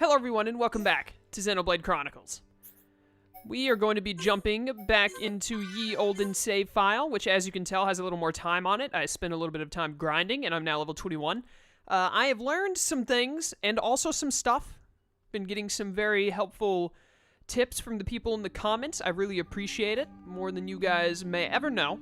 Hello everyone and welcome back to Xenoblade Chronicles. We are going to be jumping back into ye olden save file, which as you can tell has a little more time on it. I spent a little bit of time grinding and I'm now level 21. I have learned some things and also some stuff. Been getting some very helpful tips from the people in the comments. I really appreciate it, more than you guys may ever know.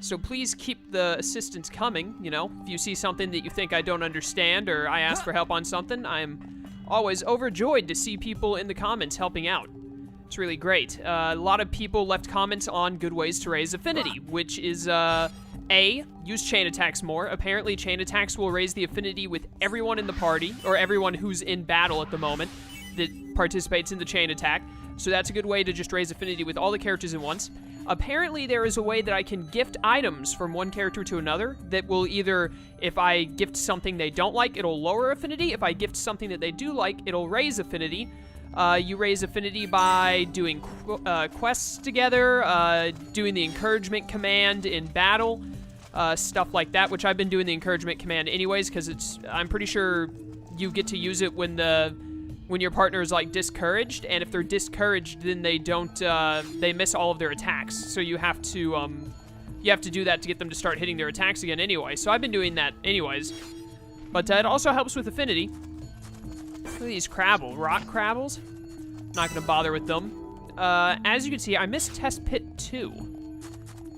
So please keep the assistance coming, you know. If you see something that you think I don't understand or I ask for help on something, I'm always overjoyed to see people in the comments helping out. It's really great. A lot of people left comments on good ways to raise affinity, which is, A, use chain attacks more. Apparently, chain attacks will raise the affinity with everyone in the party, or everyone who's in battle at the moment that participates in the chain attack. So that's a good way to just raise affinity with all the characters at once. Apparently, there is a way that I can gift items from one character to another that will either, if I gift something they don't like, it'll lower affinity. If I gift something that they do like, it'll raise affinity. You raise affinity by doing quests together, doing the encouragement command in battle, stuff like that, which I've been doing the encouragement command anyways, because I'm pretty sure you get to use it when your partner is like discouraged, and if they're discouraged, then they don't, they miss all of their attacks. So you have to do that to get them to start hitting their attacks again anyway. So I've been doing that anyways. But it also helps with affinity. Look at these rock crabbles. Not gonna bother with them. As you can see, I missed Test Pit 2.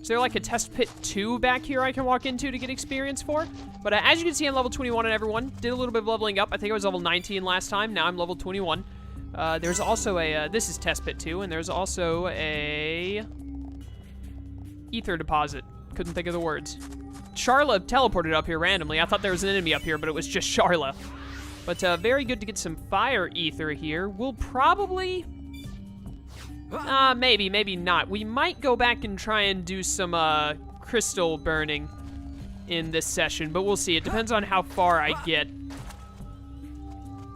Is there like a Test Pit 2 back here I can walk into to get experience for? But as you can see, I'm level 21 on everyone. Did a little bit of leveling up. I think I was level 19 last time. Now I'm level 21. There's also a, this is Test Pit 2, and there's also a ether deposit. Couldn't think of the words. Sharla teleported up here randomly. I thought there was an enemy up here, but it was just Sharla. But very good to get some fire ether here. We'll probably... maybe not. We might go back and try and do some crystal burning in this session, but we'll see. It depends on how far I get.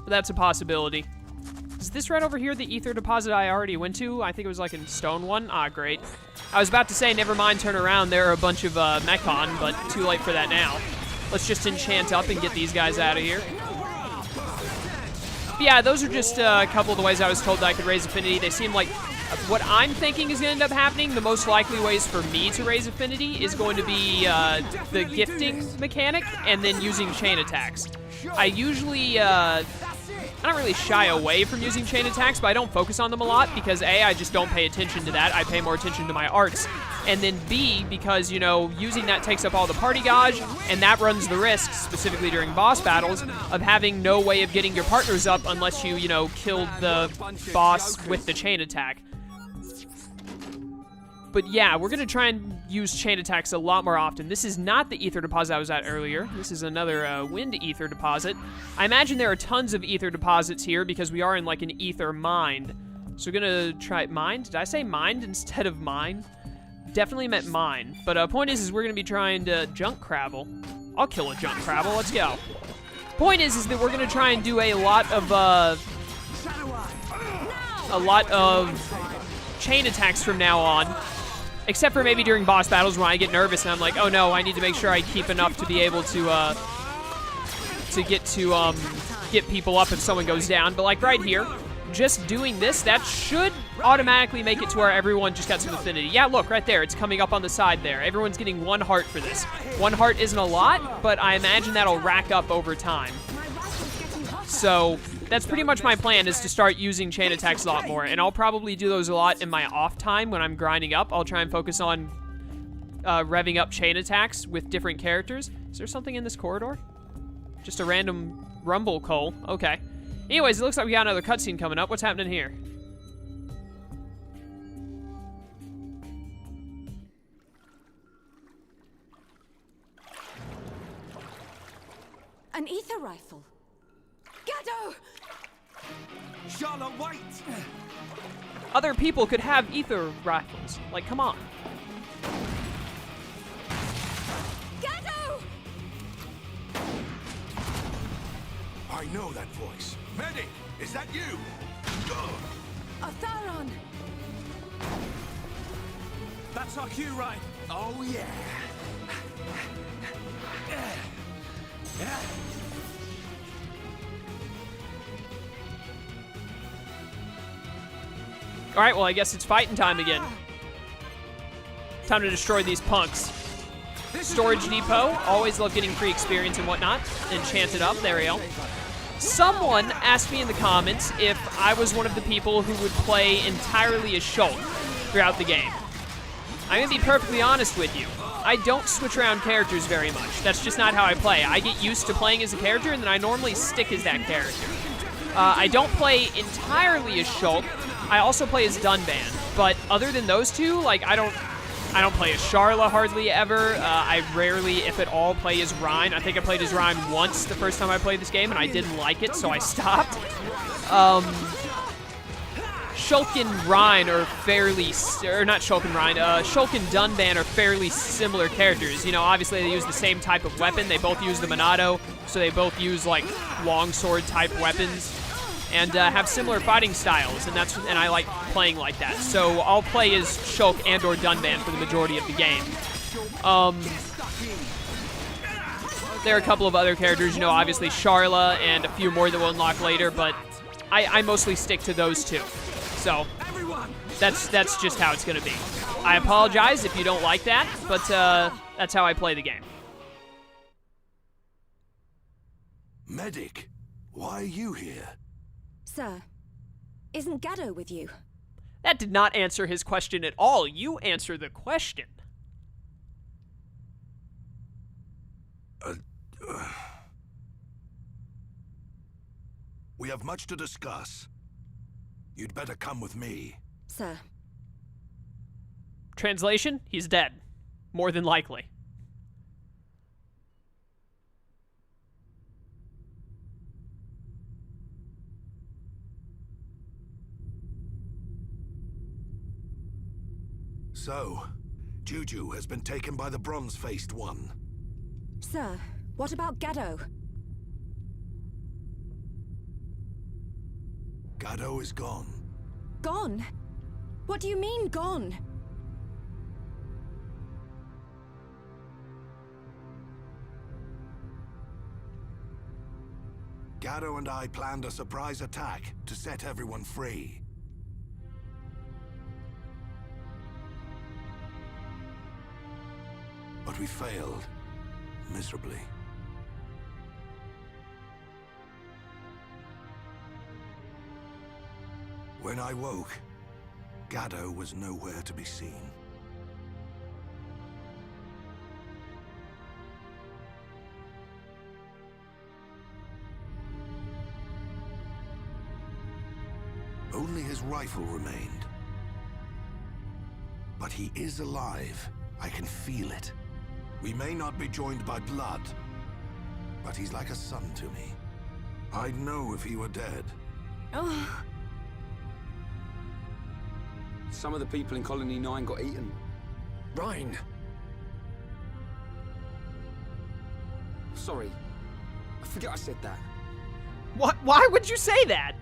But that's a possibility. Is this right over here the ether deposit I already went to? I think it was like in stone one. Ah, great. I was about to say, never mind, turn around. There are a bunch of Mecha-Homs, but too late for that now. Let's just enchant up and get these guys out of here. But yeah, those are just a couple of the ways I was told that I could raise affinity. They seem like what I'm thinking is going to end up happening. The most likely ways for me to raise affinity is going to be the gifting mechanic and then using chain attacks. I usually, I don't really shy away from using chain attacks, but I don't focus on them a lot because A, I just don't pay attention to that. I pay more attention to my arts. And then B, because, you know, using that takes up all the party gauge, and that runs the risk, specifically during boss battles, of having no way of getting your partners up unless you know, killed the boss with the chain attack. But yeah, we're going to try and use chain attacks a lot more often. This is not the ether deposit I was at earlier. This is another wind ether deposit. I imagine there are tons of ether deposits here because we are in like an ether mine. So we're going to try mine. Did I say mined instead of mine? Definitely meant mine. But point is we're going to be trying to junk crabble. I'll kill a junk crabble. Let's go. Point is that we're going to try and do a lot of chain attacks from now on. Except for maybe during boss battles when I get nervous and I'm like, oh no, I need to make sure I keep enough to be able to get people up if someone goes down. But like right here, just doing this, that should automatically make it to where everyone just got some affinity. Yeah, look, right there, it's coming up on the side there. Everyone's getting 1 heart for this. 1 heart isn't a lot, but I imagine that'll rack up over time. So that's pretty much my plan, is to start using chain attacks a lot more, and I'll probably do those a lot in my off time when I'm grinding up. I'll try and focus on revving up chain attacks with different characters. Is there something in this corridor? Just a random rumble coal. Okay. Anyways, it looks like we got another cutscene coming up. What's happening here? An ether rifle. Gado! Charlotte, wait! Other people could have ether rifles. Like, come on. Gado! I know that voice. Medic, is that you? Otharon! That's our cue, right? Oh, yeah. Alright, well, I guess it's fighting time again. Time to destroy these punks. Storage depot. Always love getting free experience and whatnot. Enchanted up. There we go. Someone asked me in the comments if I was one of the people who would play entirely as Shulk throughout the game. I'm going to be perfectly honest with you. I don't switch around characters very much. That's just not how I play. I get used to playing as a character, and then I normally stick as that character. I don't play entirely as Shulk. I also play as Dunban. But other than those two, like, I don't play as Sharla hardly ever. I rarely, if at all, play as Rein. I think I played as Rein once the first time I played this game, and I didn't like it, so I stopped. Shulk and Rein are fairly, or not Shulk and Rein, Shulk and Dunban are fairly similar characters. You know, obviously they use the same type of weapon. They both use the Monado, so they both use, like, longsword type weapons. And have similar fighting styles, and I like playing like that. So I'll play as Shulk and or Dunban for the majority of the game. There are a couple of other characters, you know, obviously Sharla and a few more that we'll unlock later, but I mostly stick to those two. So that's just how it's gonna be. I apologize if you don't like that, but that's how I play the game. Medic, why are you here? Sir, isn't Gado with you? That did not answer his question at all. You answer the question. We have much to discuss. You'd better come with me. Sir. Translation, he's dead. More than likely. So, Juju has been taken by the bronze-faced one. Sir, what about Gado? Gado is gone. Gone? What do you mean, gone? Gado and I planned a surprise attack to set everyone free. But we failed, miserably. When I woke, Gado was nowhere to be seen. Only his rifle remained. But he is alive. I can feel it. We may not be joined by blood, but he's like a son to me. I'd know if he were dead. Oh, Some of the people in Colony 9 got eaten. Rein! Sorry. I forget I said that. What? Why would you say that?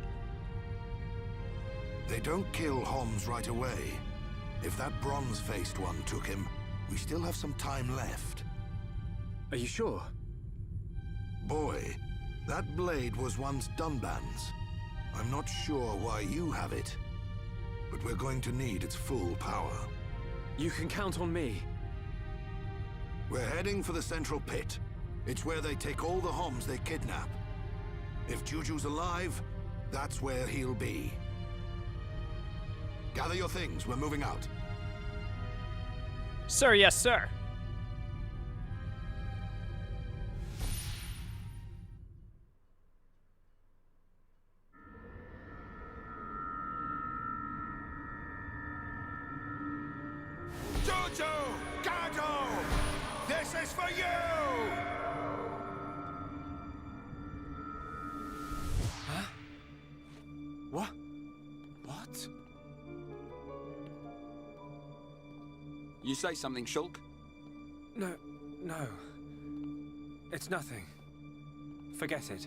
They don't kill Homs right away. If that bronze-faced one took him, we still have some time left. Are you sure? Boy, that blade was once Dunban's. I'm not sure why you have it, but we're going to need its full power. You can count on me. We're heading for the central pit. It's where they take all the Homs they kidnap. If Juju's alive, that's where he'll be. Gather your things, we're moving out. Sir, yes, sir. Juju! Gado! This is for you! What? What? You say something, Shulk? No. It's nothing. Forget it.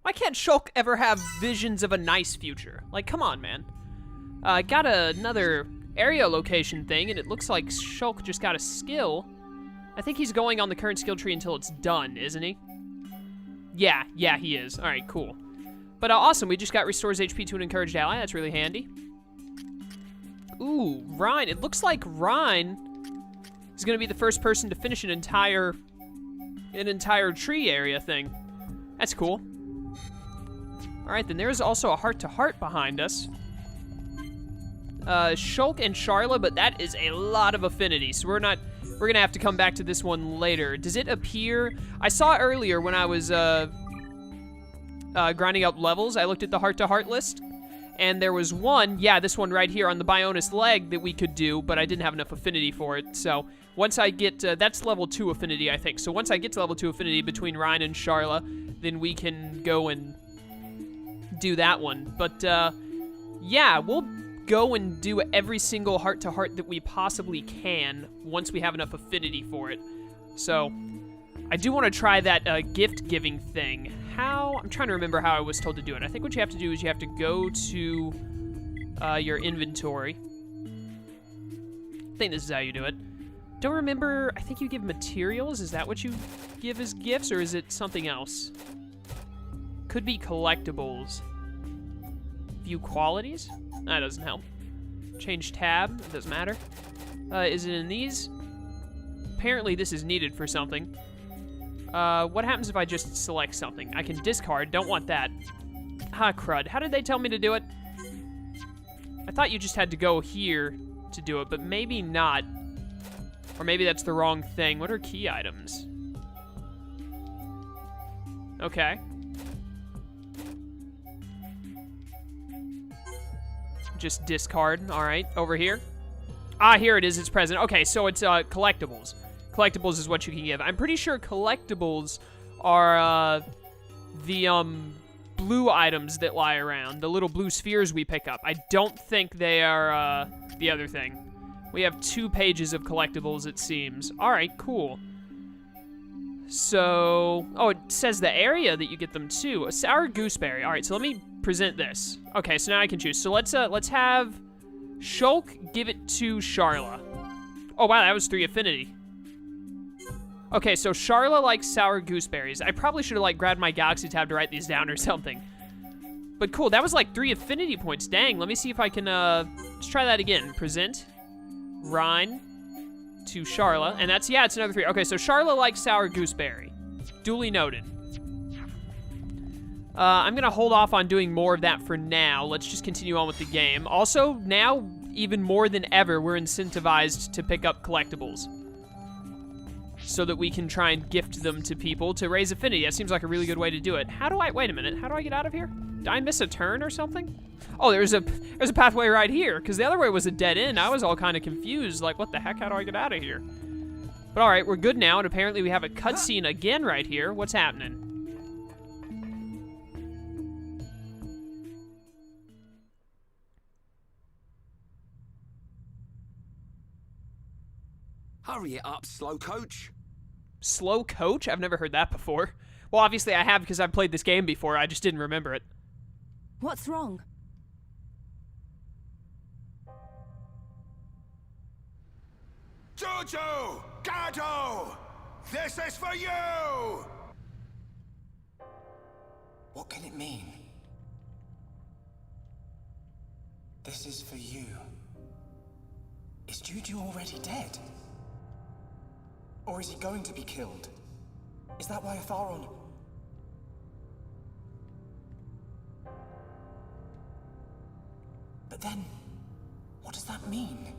Why can't Shulk ever have visions of a nice future? Like, come on, man. I got another area location thing, and it looks like Shulk just got a skill. I think he's going on the current skill tree until it's done, isn't he? Yeah, he is. All right, cool. But awesome, we just got restores HP to an encouraged ally. That's really handy. Ooh, Rhine. It looks like Rhine is going to be the first person to finish an entire tree area thing. That's cool. All right, then there's also a heart-to-heart behind us. Shulk and Sharla, but that is a lot of affinity, so we're gonna have to come back to this one later. Does it appear? I saw earlier when I was grinding up levels, I looked at the heart-to-heart list, and there was one, yeah, this one right here on the Bionis leg that we could do, but I didn't have enough affinity for it. So once I get, that's level 2 affinity, I think. So once I get to level 2 affinity between Ryan and Sharla, then we can go and do that one. But yeah, we'll go and do every single heart-to-heart that we possibly can once we have enough affinity for it. So I do want to try that gift-giving thing. How? I'm trying to remember how I was told to do it. I think what you have to do is you have to go to your inventory. I think this is how you do it. Don't remember. I think you give materials. Is that what you give as gifts, or is it something else? Could be collectibles. View qualities? That doesn't help. Change tab. It doesn't matter. Is it in these? Apparently this is needed for something. What happens if I just select something? I can discard. Don't want that. Ah, crud. How did they tell me to do it? I thought you just had to go here to do it, but maybe not. Or maybe that's the wrong thing. What are key items? Okay. Just discard. All right. Over here. Ah, here it is. It's present. Okay, so it's collectibles. Collectibles is what you can give. I'm pretty sure collectibles are the blue items that lie around. The little blue spheres we pick up. I don't think they are the other thing. We have 2 pages of collectibles, it seems. All right, cool. So, oh, it says the area that you get them to. A sour gooseberry. All right, so let me present this. Okay, so now I can choose. So let's have Shulk give it to Sharla. Oh, wow, that was 3 affinity. Okay, so Sharla likes sour gooseberries. I probably should have, like, grabbed my Galaxy tab to write these down or something. But cool, that was, like, 3 affinity points. Dang, let me see if I can, let's try that again. Present Rhine to Sharla. And that's, yeah, it's another 3. Okay, so Sharla likes sour gooseberry. Duly noted. I'm gonna hold off on doing more of that for now. Let's just continue on with the game. Also, now, even more than ever, we're incentivized to pick up collectibles, so that we can try and gift them to people to raise affinity. That seems like a really good way to do it. How do I, wait a minute, how do I get out of here? Did I miss a turn or something? Oh, there's a pathway right here, because the other way was a dead end. I was all kind of confused, like, what the heck, how do I get out of here? But all right, we're good now, and apparently we have a cutscene again right here. What's happening? Hurry it up, slow coach. Slow coach? I've never heard that before. Well, obviously I have because I've played this game before. I just didn't remember it. What's wrong? Jojo! Gato! This is for you! What can it mean? This is for you. Is Juju already dead? Or is he going to be killed? Is that why Otharon... But then, what does that mean?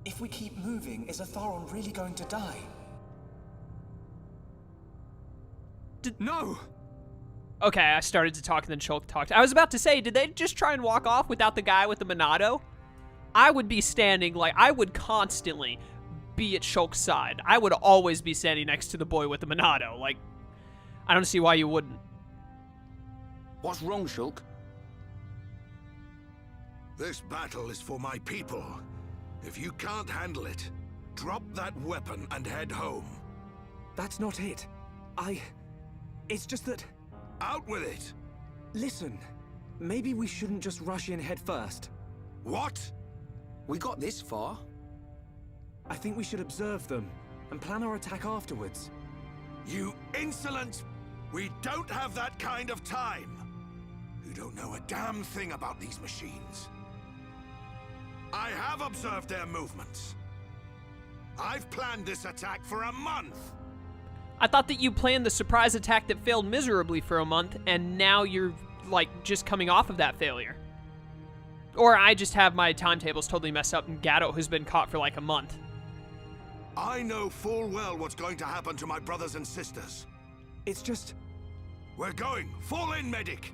If we keep moving, is Otharon really going to die? No! Okay, I started to talk and then Shulk talked. I was about to say, did they just try and walk off without the guy with the Monado? I would be standing, like, I would constantly be at Shulk's side. I would always be standing next to the boy with the Monado. Like, I don't see why you wouldn't. What's wrong, Shulk? This battle is for my people. If you can't handle it, drop that weapon and head home. That's not it. It's just that... Out with it! Listen, maybe we shouldn't just rush in head first. What? We got this far. I think we should observe them. and plan our attack afterwards. You insolent! We don't have that kind of time! You don't know a damn thing about these machines. I have observed their movements. I've planned this attack for a month! I thought that you planned the surprise attack that failed miserably for a month, and now you're, like, just coming off of that failure. Or I just have my timetables totally messed up, and Gato has been caught for, like, a month. I know full well what's going to happen to my brothers and sisters. It's just... We're going! Fall in, medic!